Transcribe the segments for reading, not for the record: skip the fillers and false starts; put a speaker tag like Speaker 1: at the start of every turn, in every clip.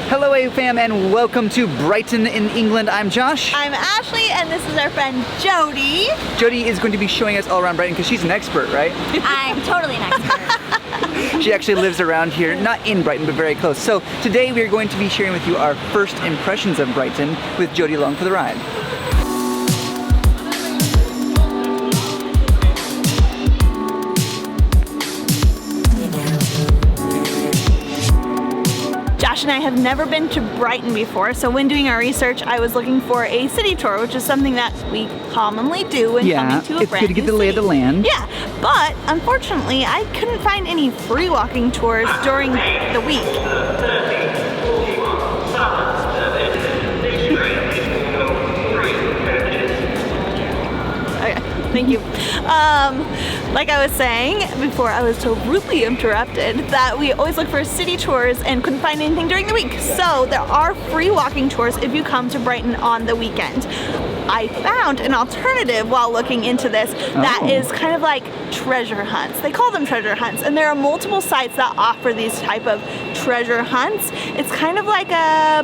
Speaker 1: Hello AFam and welcome to Brighton in England. I'm Josh.
Speaker 2: I'm Ashley and this is our friend Jody.
Speaker 1: Jody is going to be showing us all around Brighton because she's an expert, right?
Speaker 3: I'm totally an expert.
Speaker 1: She actually lives around here, not in Brighton, but very close. So today we are going to be sharing with you our first impressions of Brighton with Jody along for the ride.
Speaker 2: Josh and I have never been to Brighton before, so when doing our research, I was looking for a city tour, which is something that we commonly do when coming to a
Speaker 1: it's
Speaker 2: brand
Speaker 1: good to get the lay of the land.
Speaker 2: Yeah, but unfortunately, I couldn't find any free walking tours during the week. Thank you. Like I was saying before, I was so rudely interrupted that we always look for city tours and couldn't find anything during the week. So there are free walking tours if you come to Brighton on the weekend. I found an alternative while looking into this that is kind of like treasure hunts. They call them treasure hunts, and there are multiple sites that offer these type of treasure hunts. It's kind of like a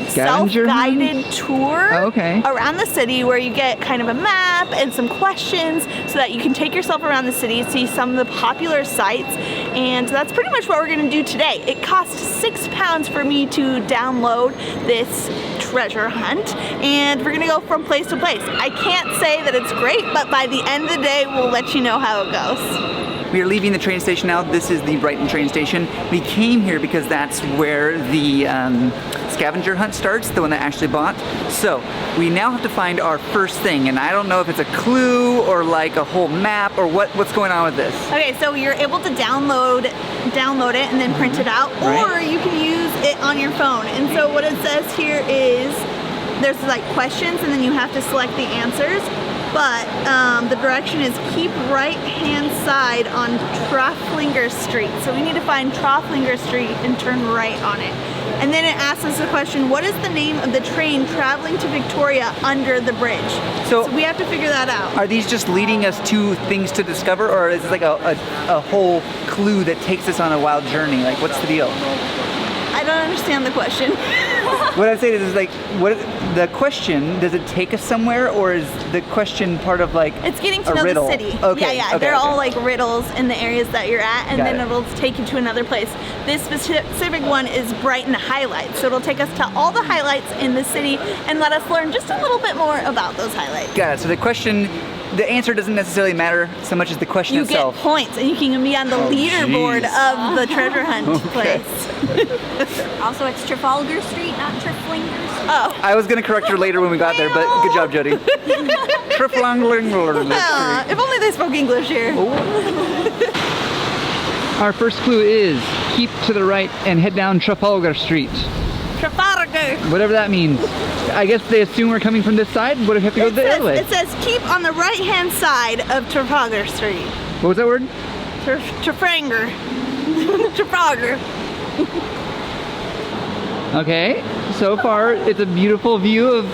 Speaker 2: self-guided tour around the city where you get kind of a map and some questions so that you can take yourself around the city, see some of the popular sites, and that's pretty much what we're going to do today. It cost £6 for me to download this treasure hunt, and we're going to go from place to place. I can't say that it's great, but by the end of the day we'll let you know how it goes.
Speaker 1: We are leaving the train station now. This is the Brighton train station. We came here because that's where the scavenger hunt starts, the one that Ashley bought. So we now have to find our first thing, and I don't know if it's a clue or like a whole map or what's going on with this.
Speaker 2: Okay, so you're able to download it and then print it out, or you can use it on your phone. And so what it says here is there's like questions, and then you have to select the answers. But the direction is keep right hand side on Trafalgar Street. So we need to find Trafalgar Street and turn right on it. And then it asks us the question, what is the name of the train traveling to Victoria under the bridge? So we have to figure that out.
Speaker 1: Are these just leading us to things to discover, or is it like a whole clue that takes us on a wild journey? Like, what's the deal?
Speaker 2: I don't understand the question.
Speaker 1: What I'm saying is like, the question, does it take us somewhere, or is the question part of like
Speaker 2: it's getting to know
Speaker 1: riddle?
Speaker 2: The city.
Speaker 1: Okay.
Speaker 2: Yeah. They're all like riddles in the areas that you're at, and then it'll take you to another place. This specific one is Brighton highlights, so it'll take us to all the highlights in the city and let us learn just a little bit more about those highlights.
Speaker 1: Got it. So the answer doesn't necessarily matter so much as the question itself.
Speaker 2: You get points, and you can be on the leaderboard of the treasure hunt place.
Speaker 3: Also, it's Trafalgar Street, not Trafalgar Street.
Speaker 2: Oh.
Speaker 1: I was going to correct her later when we got there, but good job, Jody. Trafalgar.
Speaker 2: If only they spoke English here.
Speaker 1: Our first clue is keep to the right and head down Trafalgar Street.
Speaker 2: Trafalgar.
Speaker 1: Whatever that means. I guess they assume we're coming from this side. What if we have to go the other way?
Speaker 2: It says keep on the right-hand side of Trafalgar Street.
Speaker 1: What was that word?
Speaker 2: Trafalgar. Trafalgar.
Speaker 1: Okay. So far, it's a beautiful view of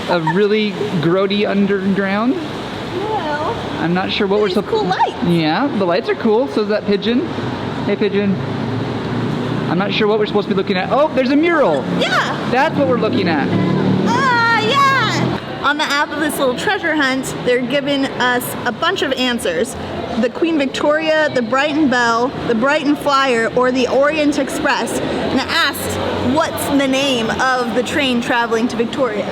Speaker 1: a really grody underground.
Speaker 2: Well,
Speaker 1: I'm not sure what we're supposed to...
Speaker 2: cool lights.
Speaker 1: Yeah, the lights are cool. So is that pigeon. Hey, pigeon. I'm not sure what we're supposed to be looking at. Oh, there's a mural.
Speaker 2: Yeah.
Speaker 1: That's what we're looking at.
Speaker 2: Yeah. On the app of this little treasure hunt, they're giving us a bunch of answers. The Queen Victoria, the Brighton Bell, the Brighton Flyer, or the Orient Express. And it asks, what's the name of the train traveling to Victoria?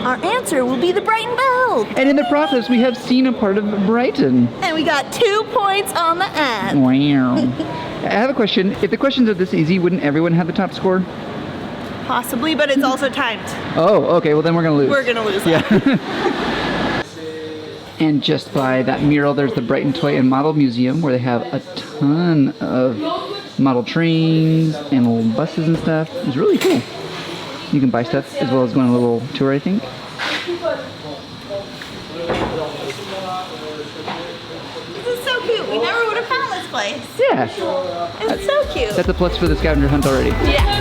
Speaker 2: Our answer will be the Brighton Bell.
Speaker 1: And in the process, we have seen a part of Brighton.
Speaker 2: And we got 2 points on the app.
Speaker 1: Wow. I have a question. If the questions are this easy, wouldn't everyone have the top score?
Speaker 2: Possibly, but it's also timed.
Speaker 1: Oh, okay. Well, then we're going to lose.
Speaker 2: We're going to lose.
Speaker 1: Yeah. And just by that mural, there's the Brighton Toy and Model Museum, where they have a ton of model trains and little buses and stuff. It's really cool. You can buy stuff as well as go on a little tour, I think.
Speaker 2: This is so cute. We never would have found this place.
Speaker 1: Yeah.
Speaker 2: It's so cute.
Speaker 1: That's a plus for the scavenger hunt already.
Speaker 2: Yeah.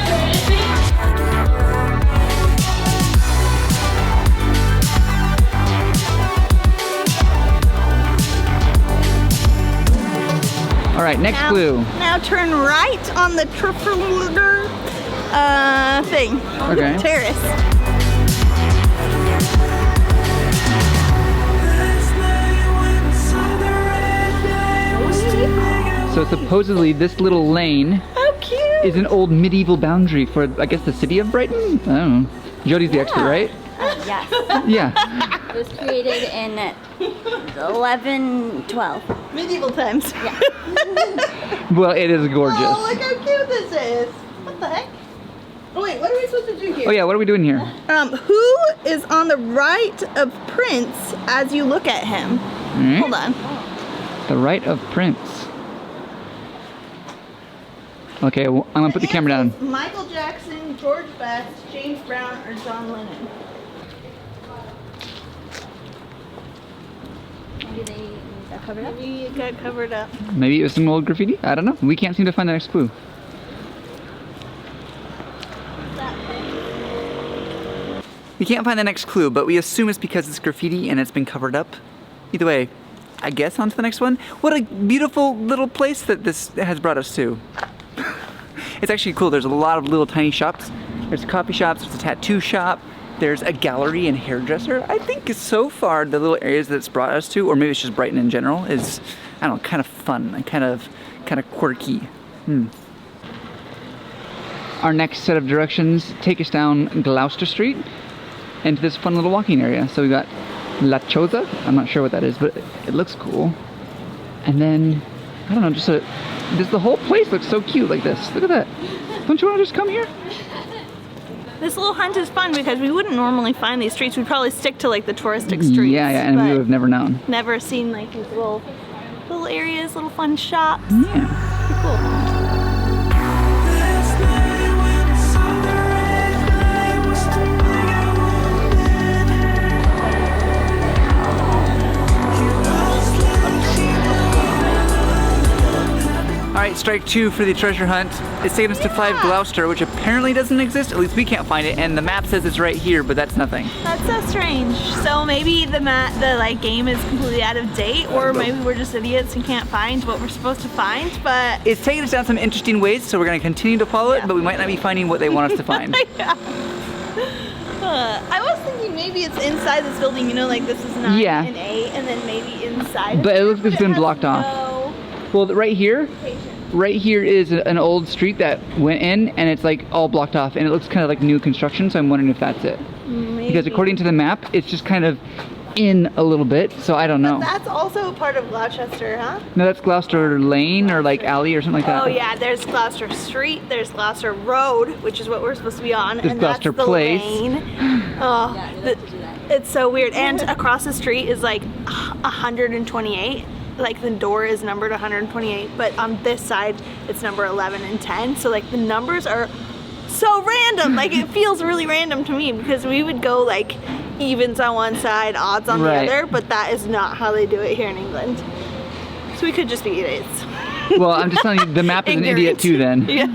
Speaker 1: All right, next clue.
Speaker 2: Now turn right on the Trafalgar thing.
Speaker 1: Okay.
Speaker 2: Terrace.
Speaker 1: So supposedly this little lane
Speaker 2: How cute.
Speaker 1: is an old medieval boundary for, I guess, the city of Brighton? I don't know. Jody's the expert, right?
Speaker 3: Yes.
Speaker 1: Yeah.
Speaker 3: It was created in 1112.
Speaker 2: Medieval times.
Speaker 3: Yeah.
Speaker 1: Well, it is gorgeous.
Speaker 2: Oh, look how cute this is. What the heck? Oh wait, what are we supposed to do here?
Speaker 1: Oh yeah, what are we doing here?
Speaker 2: Who is on the right of Prince as you look at him?
Speaker 1: Hmm?
Speaker 2: Hold on.
Speaker 1: The right of Prince. Okay, well, I'm gonna put the camera down.
Speaker 2: Michael Jackson, George Best, James Brown, or John Lennon?
Speaker 3: Maybe they got covered up.
Speaker 2: Maybe it got covered up.
Speaker 1: Maybe it was some old graffiti? I don't know. We can't seem to find the next clue. We can't find the next clue, but we assume it's because it's graffiti and it's been covered up. Either way, I guess on to the next one. What a beautiful little place that this has brought us to. It's actually cool. There's a lot of little tiny shops. There's coffee shops, there's a tattoo shop, there's a gallery and hairdresser. I think so far the little areas that it's brought us to, or maybe it's just Brighton in general, is, I don't know, kind of fun and kind of quirky. Our next set of directions take us down Gloucester Street into this fun little walking area. So we got La Choza. I'm not sure what that is, but it looks cool. And then, I don't know, just the whole place looks so cute like this. Look at that. Don't you want to just come here?
Speaker 2: This little hunt is fun because we wouldn't normally find these streets. We'd probably stick to like the touristic streets.
Speaker 1: Yeah, and we
Speaker 2: but
Speaker 1: would have never known.
Speaker 2: never seen like these little areas, little fun shops.
Speaker 1: Yeah.
Speaker 2: Pretty cool.
Speaker 1: Alright, strike two for the treasure hunt. It's taking us to 5 Gloucester, which apparently doesn't exist. At least we can't find it, and the map says it's right here, but that's nothing.
Speaker 2: That's so strange. So maybe the game is completely out of date, or maybe we're just idiots and can't find what we're supposed to find, but
Speaker 1: It's taking us down some interesting ways, so we're going to continue to follow it,
Speaker 2: Yeah.
Speaker 1: but we might not be finding what they want us to find.
Speaker 2: yeah. I was thinking maybe it's inside this building, you know, like this is 9
Speaker 1: Yeah.
Speaker 2: and 8, and then maybe inside.
Speaker 1: But it looks like it's been
Speaker 2: has
Speaker 1: blocked off.
Speaker 2: no
Speaker 1: Well, right here
Speaker 2: location.
Speaker 1: is an old street that went in, and it's like all blocked off, and it looks kind of like new construction, so I'm wondering if that's it. Because according to the map, it's just kind of in a little bit, so I don't know.
Speaker 2: That's also part of Gloucester, huh?
Speaker 1: No, that's Gloucester Lane or like alley or something like that.
Speaker 2: Oh yeah, there's Gloucester Street, there's Gloucester Road, which is what we're supposed to be on,
Speaker 1: There's
Speaker 2: and
Speaker 1: Gloucester
Speaker 2: that's the
Speaker 1: Place.
Speaker 2: lane. Oh, it's so weird. And across the street is like 128. Like the door is numbered 128, but on this side it's number 11 and 10. So like the numbers are so random. Like it feels really random to me because we would go like evens on one side, odds on
Speaker 1: Right.
Speaker 2: the other, but that is not how they do it here in England. So we could just be idiots.
Speaker 1: Well, I'm just telling you, the map is an idiot too then.
Speaker 2: Yeah.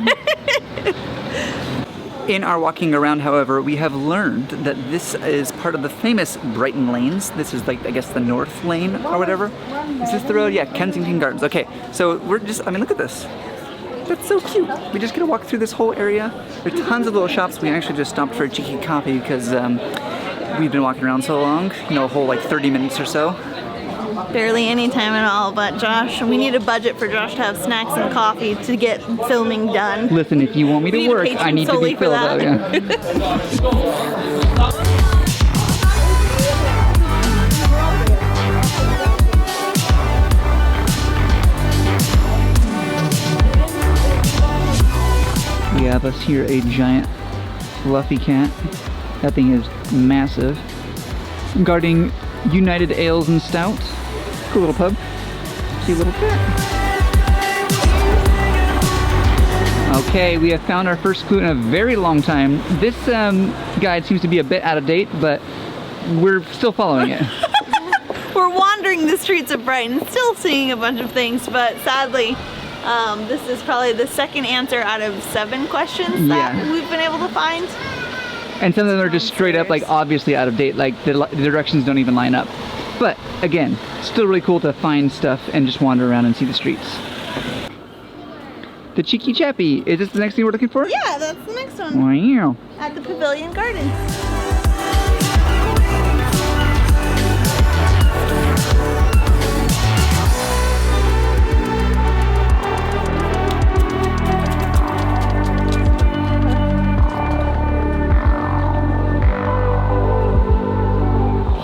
Speaker 1: In our walking around, however, we have learned that this is part of the famous Brighton lanes. This is like, I guess, the North Lane or whatever. Is this the road? Yeah, Kensington Gardens. Okay, so we're just, I mean, look at this. That's so cute. We just get to walk through this whole area. There's tons of little shops. We actually just stopped for a cheeky coffee because we've been walking around so long, you know, a whole like 30 minutes or so.
Speaker 2: Barely any time at all, but Josh, we need a budget for Josh to have snacks and coffee to get filming done.
Speaker 1: Listen, if you want me
Speaker 2: We
Speaker 1: to
Speaker 2: need a
Speaker 1: work,
Speaker 2: patron
Speaker 1: I need to
Speaker 2: solely
Speaker 1: be
Speaker 2: for
Speaker 1: filled
Speaker 2: that.
Speaker 1: out, yeah. We have us here a giant fluffy cat. That thing is massive. Guarding United Ales and Stout. Cool little pub. See a little cat. Okay, we have found our first clue in a very long time. This guide seems to be a bit out of date, but we're still following it.
Speaker 2: We're wandering the streets of Brighton, still seeing a bunch of things, but sadly, this is probably the second answer out of 7 questions that
Speaker 1: Yeah.
Speaker 2: we've been able to find.
Speaker 1: And some of them are just straight up, like, obviously out of date. Like, the directions don't even line up. But, again, still really cool to find stuff and just wander around and see the streets. The Cheeky Chappy. Is this the next thing we're looking for?
Speaker 2: Yeah, that's the next one.
Speaker 1: Wow.
Speaker 2: At the Pavilion Gardens.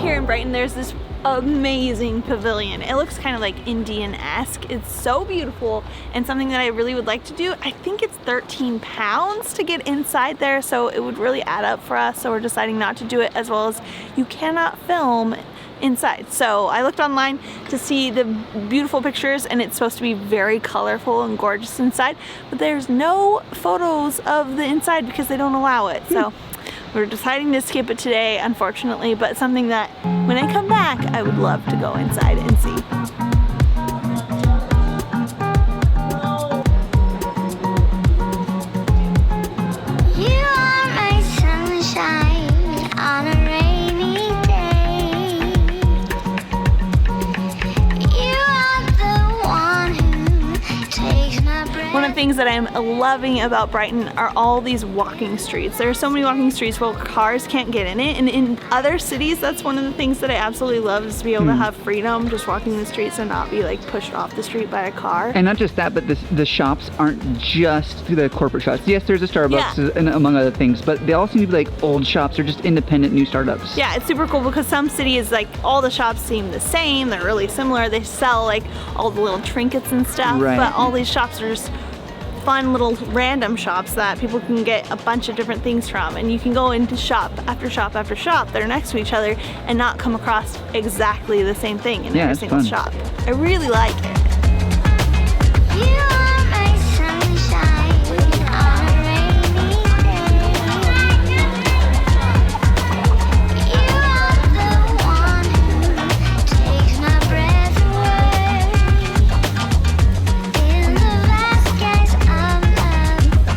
Speaker 2: Here in Brighton, there's this amazing pavilion. It looks kind of like Indian-esque. It's so beautiful and something that I really would like to do. I think it's 13 pounds to get inside there, so it would really add up for us. So we're deciding not to do it, as well as you cannot film inside. So I looked online to see the beautiful pictures, and it's supposed to be very colorful and gorgeous inside, but there's no photos of the inside because they don't allow it. So we're deciding to skip it today, unfortunately, but something that when I come back, I would love to go inside and see.
Speaker 4: You are my sunshine on a rainy day. You are the one who takes my breath.
Speaker 2: One of the things that I'm loving about Brighton are all these walking streets. There are so many walking streets where cars can't get in it, and in other cities, that's one of the things that I absolutely love, is to be able to have freedom just walking the streets and not be like pushed off the street by a car.
Speaker 1: And not just that, but the shops aren't just the corporate shops. Yes, there's a Starbucks and among other things, but they all seem to be like old shops or just independent new startups.
Speaker 2: Yeah, it's super cool because some cities, like, all the shops seem the same. They're really similar. They sell like all the little trinkets and stuff,
Speaker 1: Right.
Speaker 2: but all these shops are just fun little random shops that people can get a bunch of different things from, and you can go into shop after shop after shop that are next to each other and not come across exactly the same thing in every
Speaker 1: it's
Speaker 2: single
Speaker 1: fun.
Speaker 2: shop. I really like it.
Speaker 4: You are my sunshine on a rainy day. You are the one who takes my breath away. In the vast skies of love,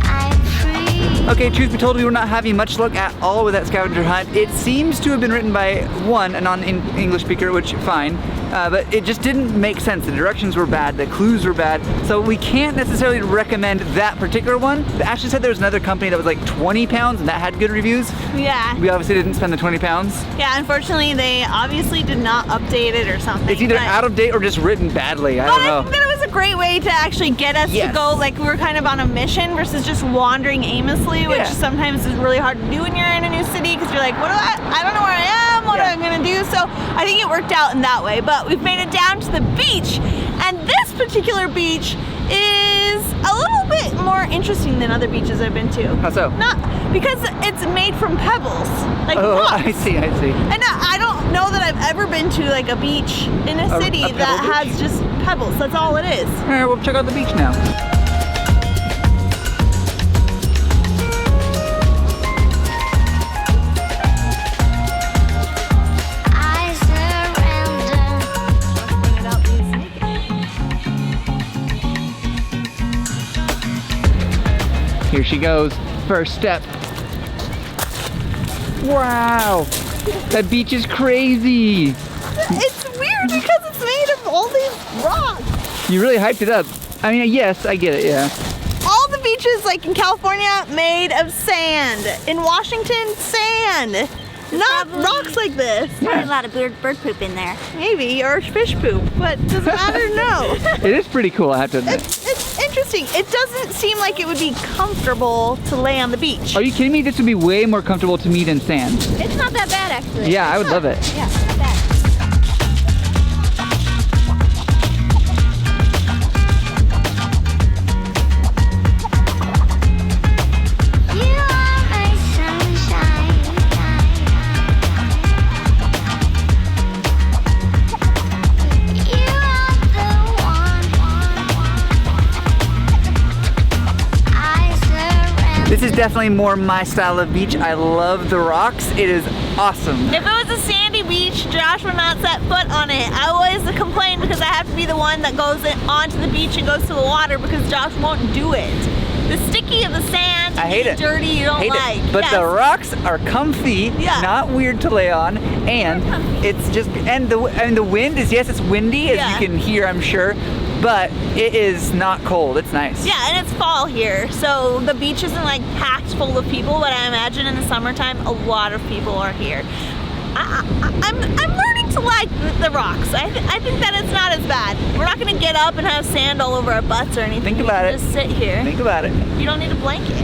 Speaker 4: I'm free.
Speaker 1: Okay, truth be told, we were not having much luck at all with that scavenger hunt. It seems to have been written by a non-English speaker, which fine, but it just didn't make sense. The directions were bad, the clues were bad, so we can't necessarily recommend that particular one. Ashley said there was another company that was like 20 pounds and that had good reviews.
Speaker 2: Yeah.
Speaker 1: We obviously didn't spend the 20 pounds.
Speaker 2: Yeah, unfortunately, they obviously did not update it or something.
Speaker 1: It's either
Speaker 2: but-
Speaker 1: out of date or just written badly. I
Speaker 2: But
Speaker 1: don't
Speaker 2: I
Speaker 1: know.
Speaker 2: think that it was a great way to actually get us
Speaker 1: Yes.
Speaker 2: to go, like, we were kind of on a mission versus just wandering aimlessly, which
Speaker 1: Yeah.
Speaker 2: sometimes is really hard to do when you're in a new city, because you're like, I don't know where I am, what
Speaker 1: Yeah.
Speaker 2: am I gonna do? So I think it worked out in that way, but we've made it down to the beach, and this particular beach is a little bit more interesting than other beaches I've been to.
Speaker 1: How so?
Speaker 2: Not because it's made from pebbles, like
Speaker 1: Oh,
Speaker 2: rocks.
Speaker 1: I see.
Speaker 2: And I don't know that I've ever been to like a beach in a city
Speaker 1: a
Speaker 2: that
Speaker 1: pebble
Speaker 2: has
Speaker 1: beach?
Speaker 2: just pebbles. That's all it is.
Speaker 1: All right, we'll check out the beach now.
Speaker 4: I surrender.
Speaker 1: Here she goes. First step. Wow. That beach is crazy.
Speaker 2: It's weird because it's made of all these rocks.
Speaker 1: You really hyped it up. I mean, yes, I get it, yeah.
Speaker 2: All the beaches, like in California, made of sand. In Washington, sand. Not rocks like this.
Speaker 3: There's a lot of bird poop in there.
Speaker 2: Maybe, or fish poop, but doesn't matter, no.
Speaker 1: It is pretty cool, I have to admit.
Speaker 2: It's interesting. It doesn't seem like it would be comfortable to lay on the beach.
Speaker 1: Are you kidding me? This would be way more comfortable to me than sand.
Speaker 3: It's not that bad, actually.
Speaker 1: Yeah, I would love it.
Speaker 3: Yeah, not bad.
Speaker 4: You are my sunshine. You are the one. I surrender.
Speaker 1: This is definitely more my style of beach. I love the rocks. It is awesome.
Speaker 2: If it was a sandy beach, Josh would not set foot on it. I always complain because I have to be the one that goes onto the beach and goes to the water because Josh won't do it. The sticky of the sand,
Speaker 1: I hate
Speaker 2: the
Speaker 1: it.
Speaker 2: dirty, you don't
Speaker 1: Hate
Speaker 2: like.
Speaker 1: it. But
Speaker 2: Yes.
Speaker 1: the rocks are comfy,
Speaker 2: Yeah.
Speaker 1: not weird to lay on, and it's just, and the wind is, yes, it's windy, as
Speaker 2: Yeah.
Speaker 1: you can hear, I'm sure, but it is not cold. It's nice.
Speaker 2: Yeah, and it's fall here, so the beach isn't like packed full of people, but I imagine in the summertime a lot of people are here. I'm learning to like the rocks. I think that it's not as bad. We're not going to get up and have sand all over our butts or anything.
Speaker 1: Think about
Speaker 2: We
Speaker 1: it.
Speaker 2: can just sit here.
Speaker 1: Think about it.
Speaker 2: You don't need a blanket.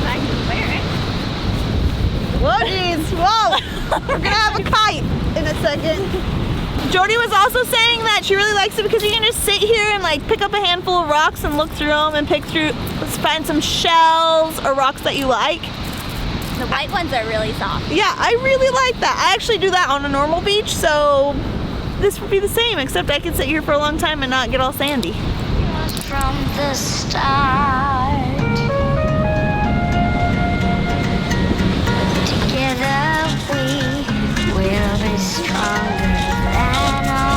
Speaker 3: I can wear it.
Speaker 2: Whoa, geez, whoa! We're gonna have a kite in a second. Jody was also saying that she really likes it because you can just sit here and like pick up a handful of rocks and look through them and find some shells or rocks that you like.
Speaker 3: The white ones are really soft.
Speaker 2: Yeah, I really like that. I actually do that on a normal beach, so this would be the same, except I could sit here for a long time and not get all sandy.
Speaker 4: From the start, together we will be stronger than all.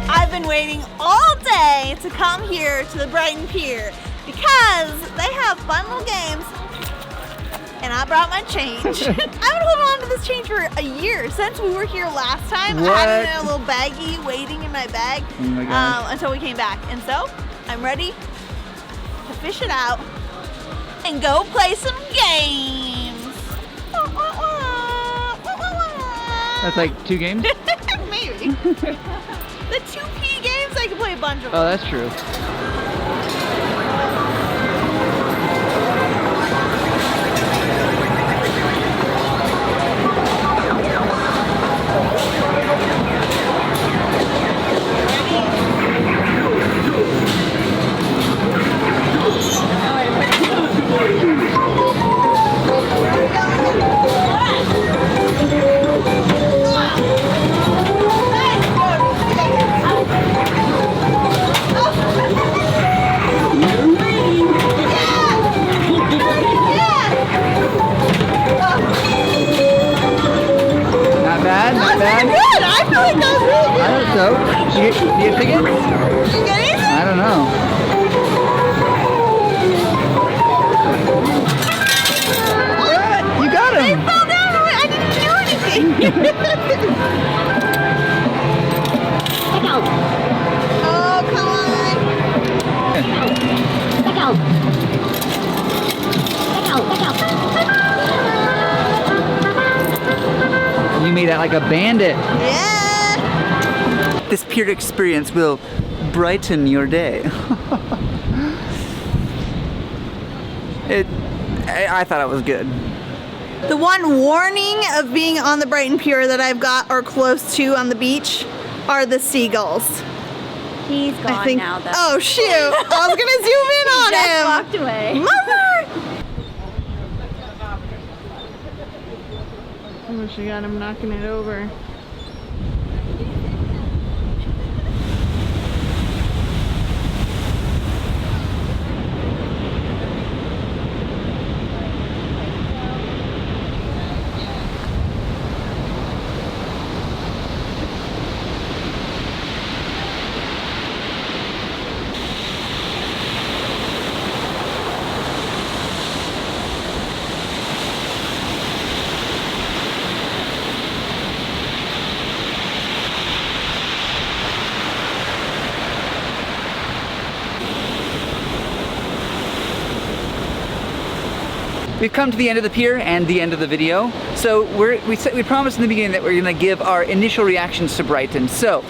Speaker 2: I've been waiting all day to come here to the Brighton Pier because they have fun little games and I brought my change. I've been holding on to this change for a year since we were here last time. I had it in a little baggie waiting in my bag until we came back. And so I'm ready to fish it out and go play some games.
Speaker 1: That's like 2 games?
Speaker 2: Maybe. The 2P games, I can play a bunch of them.
Speaker 1: Oh, that's true. Not bad.
Speaker 2: Good. I feel like that was really good.
Speaker 1: I hope so. You get tickets?
Speaker 2: Did you get anything?
Speaker 1: I don't know. You got
Speaker 2: They
Speaker 1: him.
Speaker 2: fell down. I didn't do anything. Oh, come
Speaker 1: You made out like a bandit.
Speaker 2: Yeah.
Speaker 1: This pier experience will brighten your day. I thought it was good.
Speaker 2: The one warning of being on the Brighton Pier that I've got or close to on the beach are the seagulls.
Speaker 3: He's gone now, though.
Speaker 2: Oh shoot! I was gonna zoom in
Speaker 3: He
Speaker 2: on
Speaker 3: just
Speaker 2: him.
Speaker 3: walked away.
Speaker 2: Mother! Oh, she got him knocking it over.
Speaker 1: We've come to the end of the pier and the end of the video. So we promised in the beginning that we're gonna give our initial reactions to Brighton. So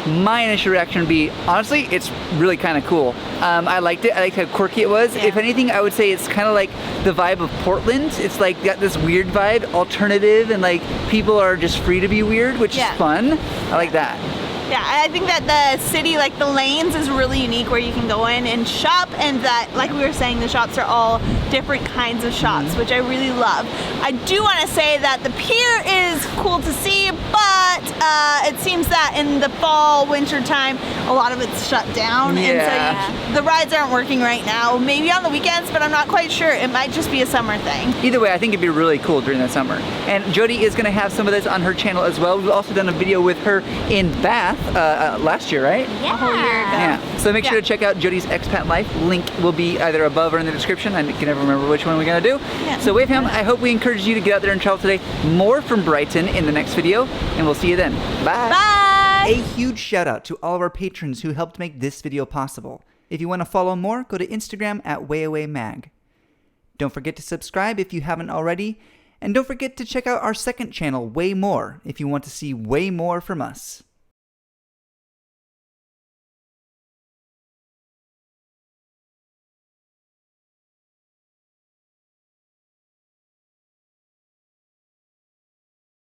Speaker 1: my initial reaction would be, honestly, it's really kind of cool. I liked it. I liked how quirky it was.
Speaker 2: Yeah.
Speaker 1: If anything, I would say it's kind of like the vibe of Portland. It's like got this weird vibe, alternative, and like people are just free to be weird, which
Speaker 2: Yeah.
Speaker 1: is fun. I like that.
Speaker 2: Yeah, I think that the city, like the lanes, is really unique where you can go in and shop, and that, like we were saying, the shops are all different kinds of shops, which I really love. I do want to say that the pier is cool to see, But it seems that in the fall, winter time, a lot of it's shut down.
Speaker 1: Yeah.
Speaker 2: And so the rides aren't working right now. Maybe on the weekends, but I'm not quite sure. It might just be a summer thing.
Speaker 1: Either way, I think it'd be really cool during the summer. And Jody is going to have some of this on her channel as well. We've also done a video with her in Bath last year, right?
Speaker 3: Yeah.
Speaker 2: A whole year ago.
Speaker 1: Yeah. So make sure
Speaker 2: Yeah.
Speaker 1: to check out Jody's Expat Life. Link will be either above or in the description. I can never remember which one we're going to do.
Speaker 2: Yeah.
Speaker 1: So Wave Fam, I hope we encourage you to get out there and travel today. More from Brighton in the next video, and we'll see you then. Bye.
Speaker 2: Bye!
Speaker 1: A huge shout out to all of our patrons who helped make this video possible. If you want to follow more, go to Instagram at WayAwayMag. Don't forget to subscribe if you haven't already, and don't forget to check out our second channel, Way More, if you want to see way more from us.